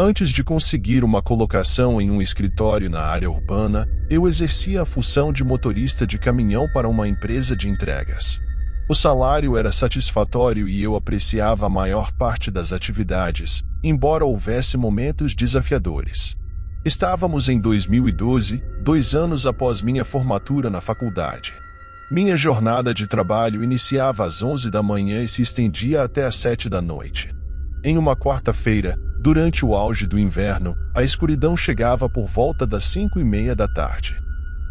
Antes de conseguir uma colocação em um escritório na área urbana, eu exercia a função de motorista de caminhão para uma empresa de entregas. O salário era satisfatório e eu apreciava a maior parte das atividades, embora houvesse momentos desafiadores. Estávamos em 2012, 2 anos após minha formatura na faculdade. Minha jornada de trabalho iniciava às 11 da manhã e se estendia até às 7 da noite. Em uma quarta-feira, durante o auge do inverno, a escuridão chegava por volta das 5:30 da tarde.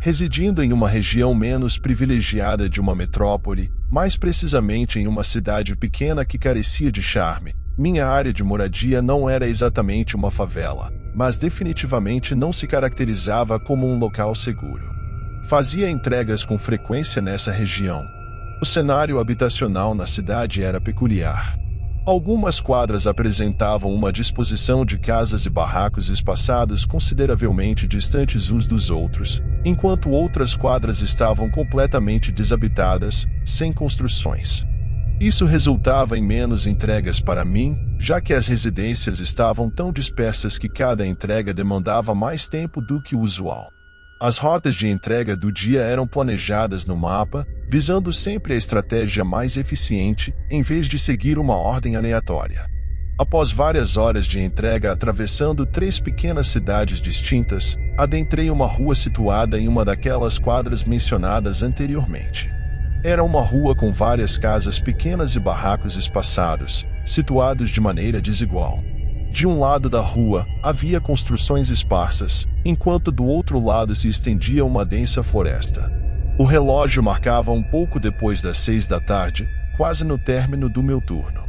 Residindo em uma região menos privilegiada de uma metrópole, mais precisamente em uma cidade pequena que carecia de charme, minha área de moradia não era exatamente uma favela, mas definitivamente não se caracterizava como um local seguro. Fazia entregas com frequência nessa região. O cenário habitacional na cidade era peculiar. Algumas quadras apresentavam uma disposição de casas e barracos espaçados consideravelmente distantes uns dos outros, enquanto outras quadras estavam completamente desabitadas, sem construções. Isso resultava em menos entregas para mim, já que as residências estavam tão dispersas que cada entrega demandava mais tempo do que o usual. As rotas de entrega do dia eram planejadas no mapa, visando sempre a estratégia mais eficiente, em vez de seguir uma ordem aleatória. Após várias horas de entrega atravessando 3 pequenas cidades distintas, adentrei uma rua situada em uma daquelas quadras mencionadas anteriormente. Era uma rua com várias casas pequenas e barracos espaçados, situados de maneira desigual. De um lado da rua, havia construções esparsas, enquanto do outro lado se estendia uma densa floresta. O relógio marcava um pouco depois das 6 da tarde, quase no término do meu turno.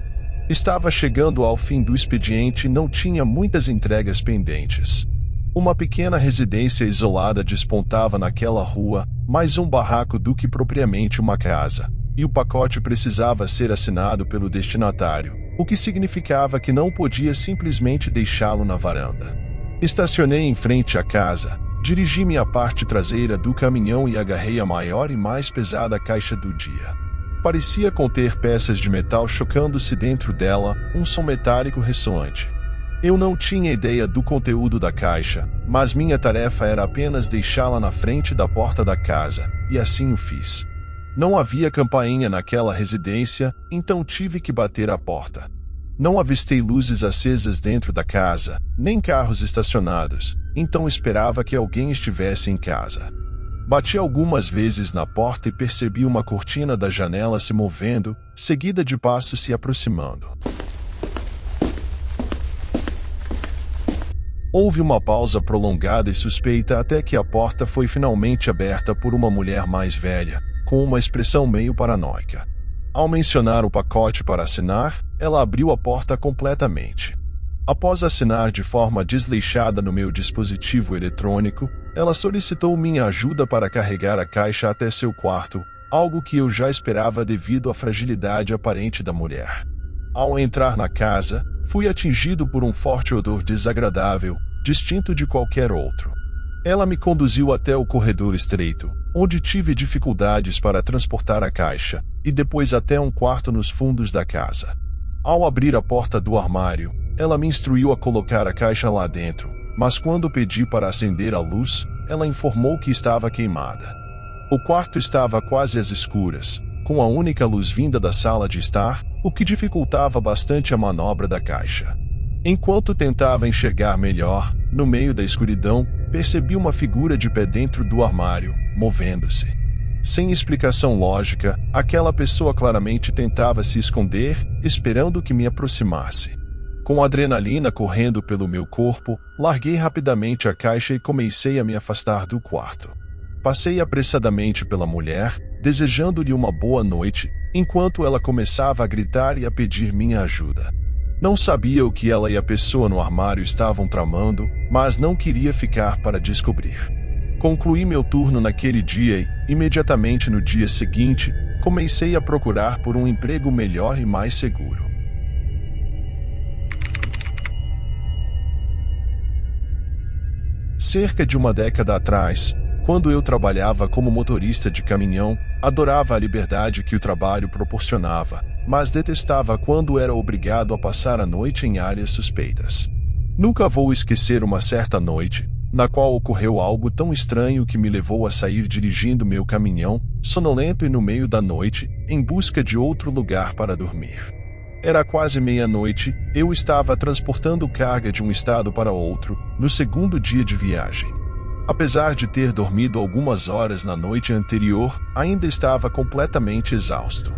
Estava chegando ao fim do expediente e não tinha muitas entregas pendentes. Uma pequena residência isolada despontava naquela rua, mais um barraco do que propriamente uma casa, e o pacote precisava ser assinado pelo destinatário, o que significava que não podia simplesmente deixá-lo na varanda. Estacionei em frente à casa, dirigi-me à parte traseira do caminhão e agarrei a maior e mais pesada caixa do dia. Parecia conter peças de metal chocando-se dentro dela, um som metálico ressoante. Eu não tinha ideia do conteúdo da caixa, mas minha tarefa era apenas deixá-la na frente da porta da casa, e assim o fiz. Não havia campainha naquela residência, então tive que bater à porta. Não avistei luzes acesas dentro da casa, nem carros estacionados, então esperava que alguém estivesse em casa. Bati algumas vezes na porta e percebi uma cortina da janela se movendo, seguida de passos se aproximando. Houve uma pausa prolongada e suspeita até que a porta foi finalmente aberta por uma mulher mais velha, com uma expressão meio paranoica. Ao mencionar o pacote para assinar, ela abriu a porta completamente. Após assinar de forma desleixada no meu dispositivo eletrônico, ela solicitou minha ajuda para carregar a caixa até seu quarto, algo que eu já esperava devido à fragilidade aparente da mulher. Ao entrar na casa, fui atingido por um forte odor desagradável, distinto de qualquer outro. Ela me conduziu até o corredor estreito, onde tive dificuldades para transportar a caixa, e depois até um quarto nos fundos da casa. Ao abrir a porta do armário, ela me instruiu a colocar a caixa lá dentro, mas quando pedi para acender a luz, ela informou que estava queimada. O quarto estava quase às escuras, com a única luz vinda da sala de estar, o que dificultava bastante a manobra da caixa. Enquanto tentava enxergar melhor, no meio da escuridão, percebi uma figura de pé dentro do armário, movendo-se. Sem explicação lógica, aquela pessoa claramente tentava se esconder, esperando que me aproximasse. Com a adrenalina correndo pelo meu corpo, larguei rapidamente a caixa e comecei a me afastar do quarto. Passei apressadamente pela mulher, desejando-lhe uma boa noite, enquanto ela começava a gritar e a pedir minha ajuda. Não sabia o que ela e a pessoa no armário estavam tramando, mas não queria ficar para descobrir. Concluí meu turno naquele dia e, imediatamente no dia seguinte, comecei a procurar por um emprego melhor e mais seguro. Cerca de uma década atrás, quando eu trabalhava como motorista de caminhão, adorava a liberdade que o trabalho proporcionava, mas detestava quando era obrigado a passar a noite em áreas suspeitas. Nunca vou esquecer uma certa noite, na qual ocorreu algo tão estranho que me levou a sair dirigindo meu caminhão, sonolento e no meio da noite, em busca de outro lugar para dormir. Era quase meia-noite, eu estava transportando carga de um estado para outro, no segundo dia de viagem. Apesar de ter dormido algumas horas na noite anterior, ainda estava completamente exausto.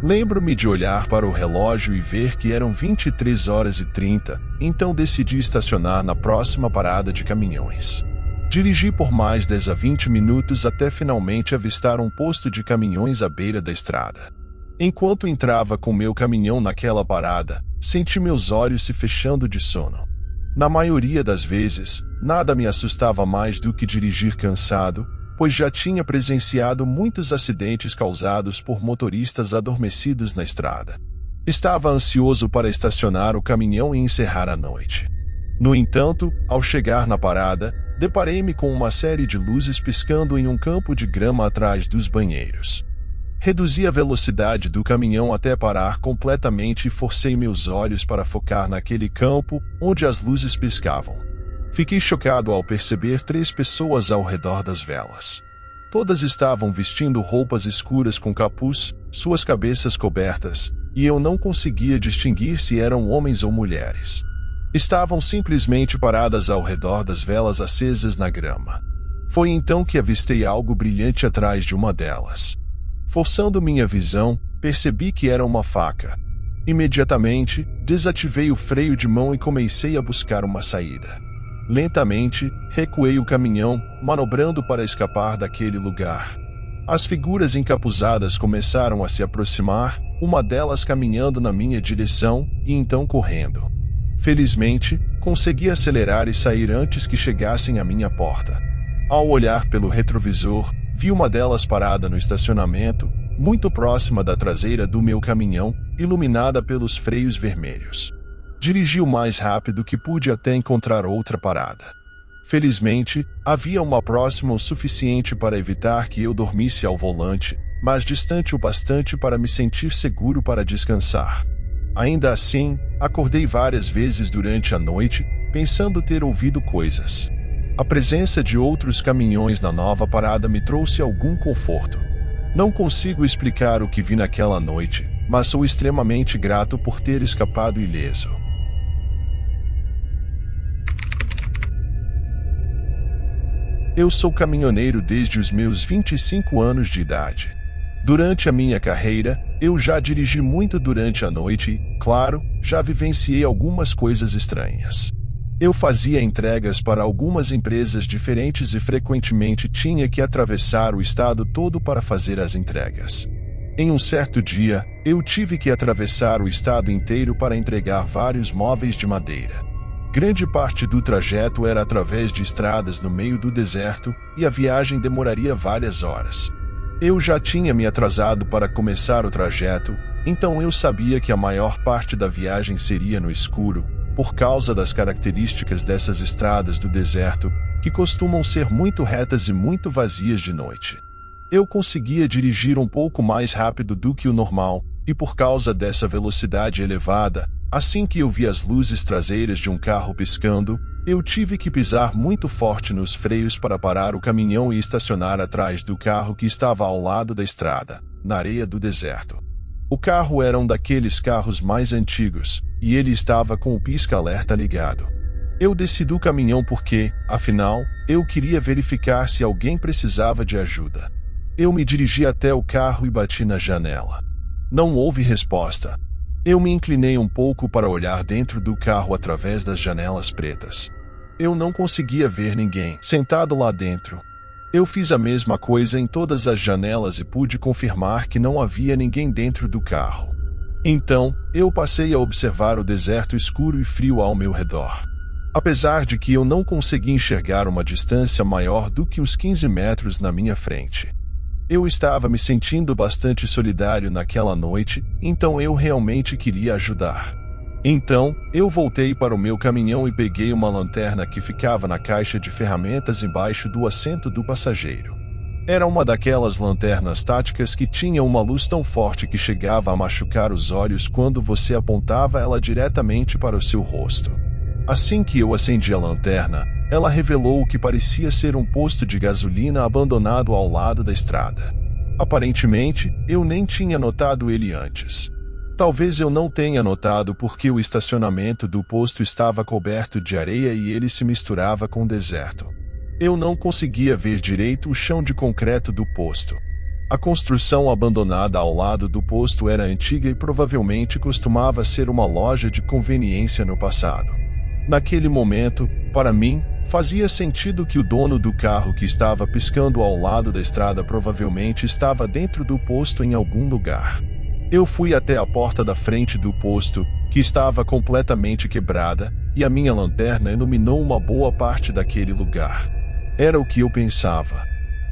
Lembro-me de olhar para o relógio e ver que eram 23h30, então decidi estacionar na próxima parada de caminhões. Dirigi por mais 10 a 20 minutos até finalmente avistar um posto de caminhões à beira da estrada. Enquanto entrava com meu caminhão naquela parada, senti meus olhos se fechando de sono. Na maioria das vezes, nada me assustava mais do que dirigir cansado, pois já tinha presenciado muitos acidentes causados por motoristas adormecidos na estrada. Estava ansioso para estacionar o caminhão e encerrar a noite. No entanto, ao chegar na parada, deparei-me com uma série de luzes piscando em um campo de grama atrás dos banheiros. Reduzi a velocidade do caminhão até parar completamente e forcei meus olhos para focar naquele campo onde as luzes piscavam. Fiquei chocado ao perceber 3 pessoas ao redor das velas. Todas estavam vestindo roupas escuras com capuz, suas cabeças cobertas, e eu não conseguia distinguir se eram homens ou mulheres. Estavam simplesmente paradas ao redor das velas acesas na grama. Foi então que avistei algo brilhante atrás de uma delas. Forçando minha visão, percebi que era uma faca. Imediatamente, desativei o freio de mão e comecei a buscar uma saída. Lentamente, recuei o caminhão, manobrando para escapar daquele lugar. As figuras encapuzadas começaram a se aproximar, uma delas caminhando na minha direção e então correndo. Felizmente, consegui acelerar e sair antes que chegassem à minha porta. Ao olhar pelo retrovisor, vi uma delas parada no estacionamento, muito próxima da traseira do meu caminhão, iluminada pelos freios vermelhos. Dirigi o mais rápido que pude até encontrar outra parada. Felizmente, havia uma próxima o suficiente para evitar que eu dormisse ao volante, mas distante o bastante para me sentir seguro para descansar. Ainda assim, acordei várias vezes durante a noite, pensando ter ouvido coisas. A presença de outros caminhões na nova parada me trouxe algum conforto. Não consigo explicar o que vi naquela noite, mas sou extremamente grato por ter escapado ileso. Eu sou caminhoneiro desde os meus 25 anos de idade. Durante a minha carreira, eu já dirigi muito durante a noite e, claro, já vivenciei algumas coisas estranhas. Eu fazia entregas para algumas empresas diferentes e frequentemente tinha que atravessar o estado todo para fazer as entregas. Em um certo dia, eu tive que atravessar o estado inteiro para entregar vários móveis de madeira. Grande parte do trajeto era através de estradas no meio do deserto e a viagem demoraria várias horas. Eu já tinha me atrasado para começar o trajeto, então eu sabia que a maior parte da viagem seria no escuro, por causa das características dessas estradas do deserto, que costumam ser muito retas e muito vazias de noite. Eu conseguia dirigir um pouco mais rápido do que o normal, e por causa dessa velocidade elevada, assim que eu vi as luzes traseiras de um carro piscando, eu tive que pisar muito forte nos freios para parar o caminhão e estacionar atrás do carro que estava ao lado da estrada, na areia do deserto. O carro era um daqueles carros mais antigos, e ele estava com o pisca-alerta ligado. Eu desci do caminhão porque, afinal, eu queria verificar se alguém precisava de ajuda. Eu me dirigi até o carro e bati na janela. Não houve resposta. Eu me inclinei um pouco para olhar dentro do carro através das janelas pretas. Eu não conseguia ver ninguém sentado lá dentro. Eu fiz a mesma coisa em todas as janelas e pude confirmar que não havia ninguém dentro do carro. Então, eu passei a observar o deserto escuro e frio ao meu redor. Apesar de que eu não consegui enxergar uma distância maior do que uns 15 metros na minha frente. Eu estava me sentindo bastante solidário naquela noite, então eu realmente queria ajudar. Então, eu voltei para o meu caminhão e peguei uma lanterna que ficava na caixa de ferramentas embaixo do assento do passageiro. Era uma daquelas lanternas táticas que tinha uma luz tão forte que chegava a machucar os olhos quando você apontava ela diretamente para o seu rosto. Assim que eu acendi a lanterna, ela revelou o que parecia ser um posto de gasolina abandonado ao lado da estrada. Aparentemente, eu nem tinha notado ele antes. Talvez eu não tenha notado porque o estacionamento do posto estava coberto de areia e ele se misturava com o deserto. Eu não conseguia ver direito o chão de concreto do posto. A construção abandonada ao lado do posto era antiga e provavelmente costumava ser uma loja de conveniência no passado. Naquele momento, para mim, fazia sentido que o dono do carro que estava piscando ao lado da estrada provavelmente estava dentro do posto em algum lugar. Eu fui até a porta da frente do posto, que estava completamente quebrada, e a minha lanterna iluminou uma boa parte daquele lugar. Era o que eu pensava.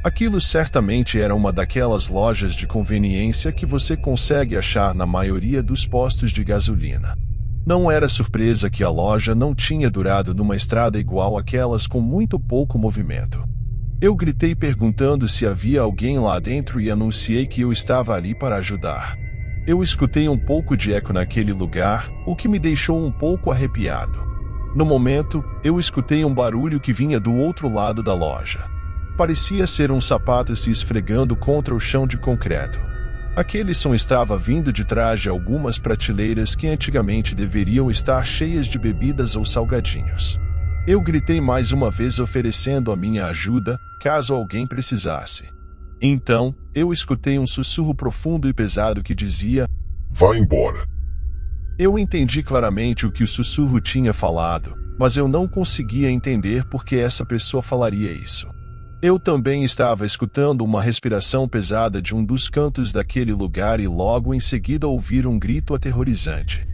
Aquilo certamente era uma daquelas lojas de conveniência que você consegue achar na maioria dos postos de gasolina. Não era surpresa que a loja não tinha durado numa estrada igual àquelas com muito pouco movimento. Eu gritei perguntando se havia alguém lá dentro e anunciei que eu estava ali para ajudar. Eu escutei um pouco de eco naquele lugar, o que me deixou um pouco arrepiado. No momento, eu escutei um barulho que vinha do outro lado da loja. Parecia ser um sapato se esfregando contra o chão de concreto. Aquele som estava vindo de trás de algumas prateleiras que antigamente deveriam estar cheias de bebidas ou salgadinhos. Eu gritei mais uma vez oferecendo a minha ajuda, caso alguém precisasse. Então, eu escutei um sussurro profundo e pesado que dizia: "Vá embora." Eu entendi claramente o que o sussurro tinha falado, mas eu não conseguia entender por que essa pessoa falaria isso. Eu também estava escutando uma respiração pesada de um dos cantos daquele lugar e logo em seguida ouvi um grito aterrorizante.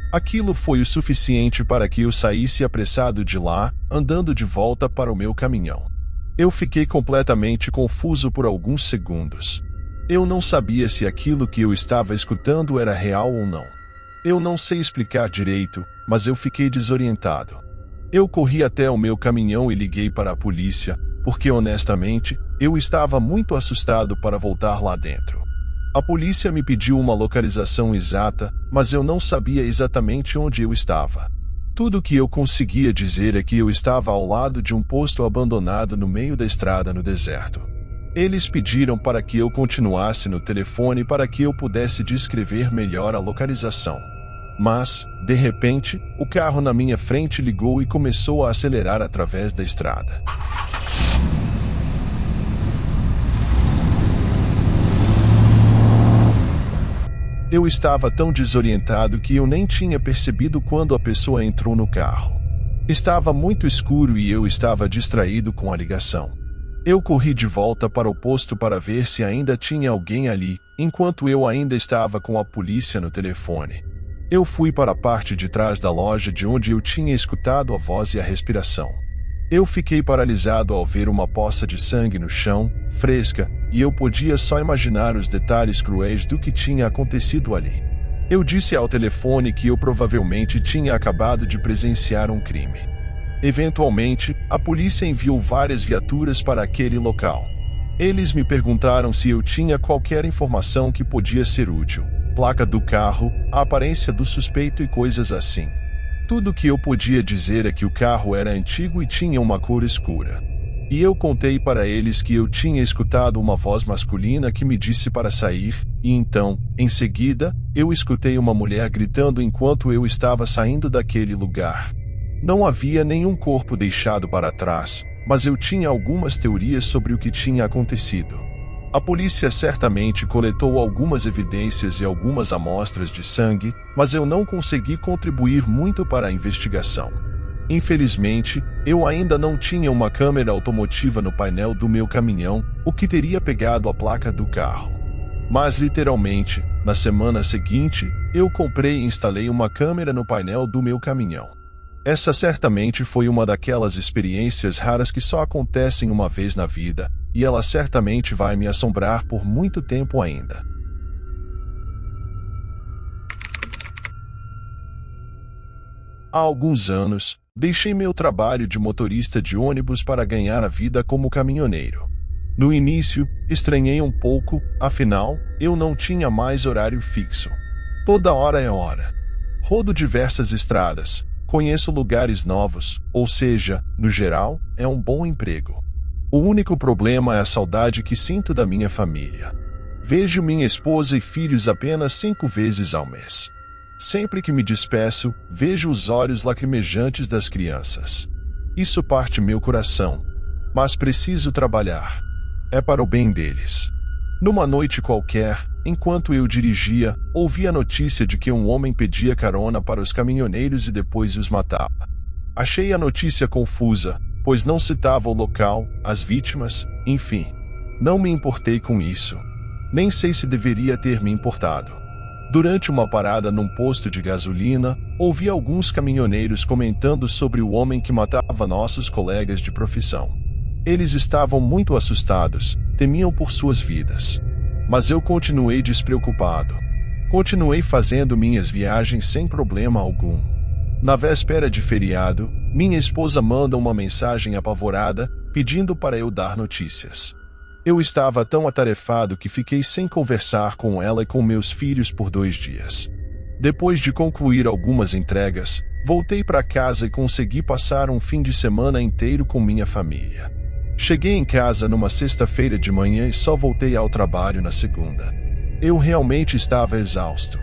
Aquilo foi o suficiente para que eu saísse apressado de lá, andando de volta para o meu caminhão. Eu fiquei completamente confuso por alguns segundos. Eu não sabia se aquilo que eu estava escutando era real ou não. Eu não sei explicar direito, mas eu fiquei desorientado. Eu corri até o meu caminhão e liguei para a polícia, porque honestamente, eu estava muito assustado para voltar lá dentro. A polícia me pediu uma localização exata, mas eu não sabia exatamente onde eu estava. Tudo o que eu conseguia dizer é que eu estava ao lado de um posto abandonado no meio da estrada no deserto. Eles pediram para que eu continuasse no telefone para que eu pudesse descrever melhor a localização. Mas, de repente, o carro na minha frente ligou e começou a acelerar através da estrada. Eu estava tão desorientado que eu nem tinha percebido quando a pessoa entrou no carro. Estava muito escuro e eu estava distraído com a ligação. Eu corri de volta para o posto para ver se ainda tinha alguém ali, enquanto eu ainda estava com a polícia no telefone. Eu fui para a parte de trás da loja de onde eu tinha escutado a voz e a respiração. Eu fiquei paralisado ao ver uma poça de sangue no chão, fresca, e eu podia só imaginar os detalhes cruéis do que tinha acontecido ali. Eu disse ao telefone que eu provavelmente tinha acabado de presenciar um crime. Eventualmente, a polícia enviou várias viaturas para aquele local. Eles me perguntaram se eu tinha qualquer informação que podia ser útil, placa do carro, a aparência do suspeito e coisas assim. Tudo que eu podia dizer é que o carro era antigo e tinha uma cor escura. E eu contei para eles que eu tinha escutado uma voz masculina que me disse para sair, e então, em seguida, eu escutei uma mulher gritando enquanto eu estava saindo daquele lugar. Não havia nenhum corpo deixado para trás, mas eu tinha algumas teorias sobre o que tinha acontecido. A polícia certamente coletou algumas evidências e algumas amostras de sangue, mas eu não consegui contribuir muito para a investigação. Infelizmente, eu ainda não tinha uma câmera automotiva no painel do meu caminhão, o que teria pegado a placa do carro. Mas literalmente, na semana seguinte, eu comprei e instalei uma câmera no painel do meu caminhão. Essa certamente foi uma daquelas experiências raras que só acontecem uma vez na vida, e ela certamente vai me assombrar por muito tempo ainda. Há alguns anos, deixei meu trabalho de motorista de ônibus para ganhar a vida como caminhoneiro. No início, estranhei um pouco, afinal, eu não tinha mais horário fixo. Toda hora é hora. Rodo diversas estradas, conheço lugares novos, ou seja, no geral, é um bom emprego. O único problema é a saudade que sinto da minha família. Vejo minha esposa e filhos apenas 5 vezes ao mês. Sempre que me despeço, vejo os olhos lacrimejantes das crianças. Isso parte meu coração. Mas preciso trabalhar. É para o bem deles. Numa noite qualquer, enquanto eu dirigia, ouvi a notícia de que um homem pedia carona para os caminhoneiros e depois os matava. Achei a notícia confusa, pois não citava o local, as vítimas, enfim. Não me importei com isso. Nem sei se deveria ter me importado. Durante uma parada num posto de gasolina, ouvi alguns caminhoneiros comentando sobre o homem que matava nossos colegas de profissão. Eles estavam muito assustados, temiam por suas vidas. Mas eu continuei despreocupado. Continuei fazendo minhas viagens sem problema algum. Na véspera de feriado, minha esposa manda uma mensagem apavorada, pedindo para eu dar notícias. Eu estava tão atarefado que fiquei sem conversar com ela e com meus filhos por 2 dias. Depois de concluir algumas entregas, voltei para casa e consegui passar um fim de semana inteiro com minha família. Cheguei em casa numa sexta-feira de manhã e só voltei ao trabalho na segunda. Eu realmente estava exausto.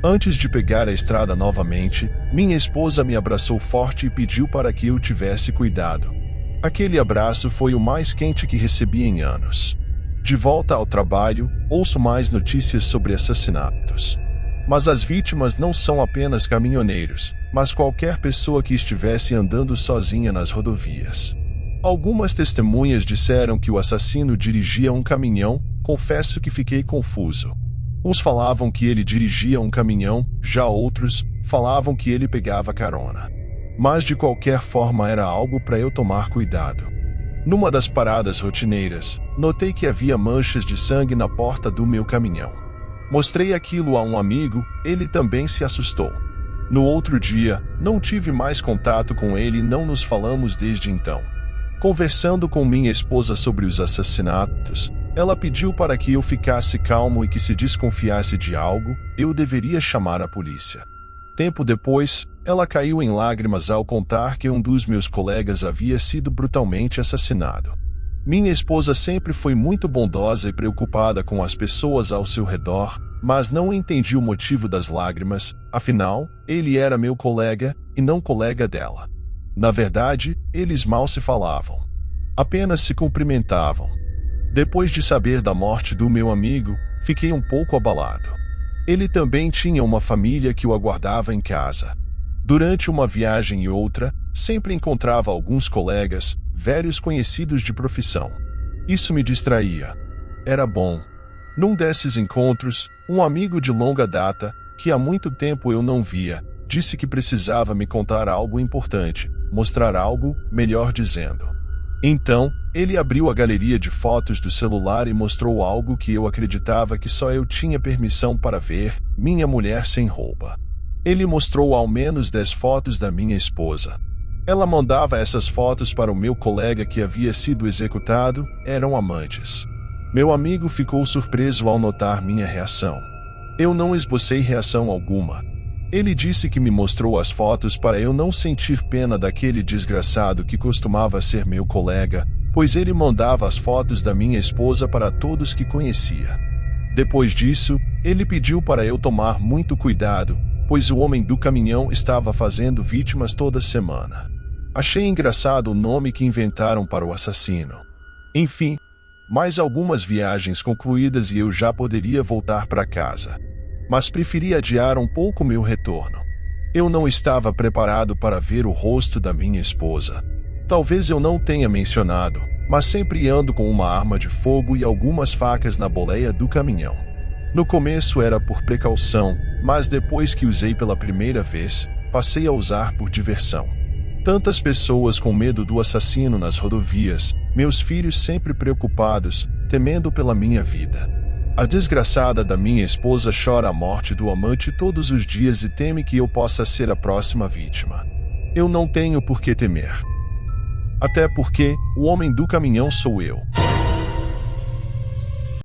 Antes de pegar a estrada novamente, minha esposa me abraçou forte e pediu para que eu tivesse cuidado. Aquele abraço foi o mais quente que recebi em anos. De volta ao trabalho, ouço mais notícias sobre assassinatos. Mas as vítimas não são apenas caminhoneiros, mas qualquer pessoa que estivesse andando sozinha nas rodovias. Algumas testemunhas disseram que o assassino dirigia um caminhão, confesso que fiquei confuso. Uns falavam que ele dirigia um caminhão, já outros falavam que ele pegava carona. Mas de qualquer forma era algo para eu tomar cuidado. Numa das paradas rotineiras, notei que havia manchas de sangue na porta do meu caminhão. Mostrei aquilo a um amigo, ele também se assustou. No outro dia, não tive mais contato com ele e não nos falamos desde então. Conversando com minha esposa sobre os assassinatos, ela pediu para que eu ficasse calmo e que se desconfiasse de algo, eu deveria chamar a polícia. Tempo depois, ela caiu em lágrimas ao contar que um dos meus colegas havia sido brutalmente assassinado. Minha esposa sempre foi muito bondosa e preocupada com as pessoas ao seu redor, mas não entendi o motivo das lágrimas, afinal, ele era meu colega e não colega dela. Na verdade, eles mal se falavam. Apenas se cumprimentavam. Depois de saber da morte do meu amigo, fiquei um pouco abalado. Ele também tinha uma família que o aguardava em casa. Durante uma viagem e outra, sempre encontrava alguns colegas, velhos conhecidos de profissão. Isso me distraía. Era bom. Num desses encontros, um amigo de longa data, que há muito tempo eu não via, disse que precisava me contar algo importante, mostrar algo, melhor dizendo. Então, ele abriu a galeria de fotos do celular e mostrou algo que eu acreditava que só eu tinha permissão para ver, minha mulher sem roupa. Ele mostrou ao menos 10 fotos da minha esposa. Ela mandava essas fotos para o meu colega que havia sido executado, eram amantes. Meu amigo ficou surpreso ao notar minha reação. Eu não esbocei reação alguma. Ele disse que me mostrou as fotos para eu não sentir pena daquele desgraçado que costumava ser meu colega, pois ele mandava as fotos da minha esposa para todos que conhecia. Depois disso, ele pediu para eu tomar muito cuidado, pois o homem do caminhão estava fazendo vítimas toda semana. Achei engraçado o nome que inventaram para o assassino. Enfim, mais algumas viagens concluídas e eu já poderia voltar para casa. Mas preferi adiar um pouco meu retorno. Eu não estava preparado para ver o rosto da minha esposa. Talvez eu não tenha mencionado, mas sempre ando com uma arma de fogo e algumas facas na boleia do caminhão. No começo era por precaução, mas depois que usei pela primeira vez, passei a usar por diversão. Tantas pessoas com medo do assassino nas rodovias, meus filhos sempre preocupados, temendo pela minha vida. A desgraçada da minha esposa chora a morte do amante todos os dias e teme que eu possa ser a próxima vítima. Eu não tenho por que temer. Até porque, o homem do caminhão sou eu.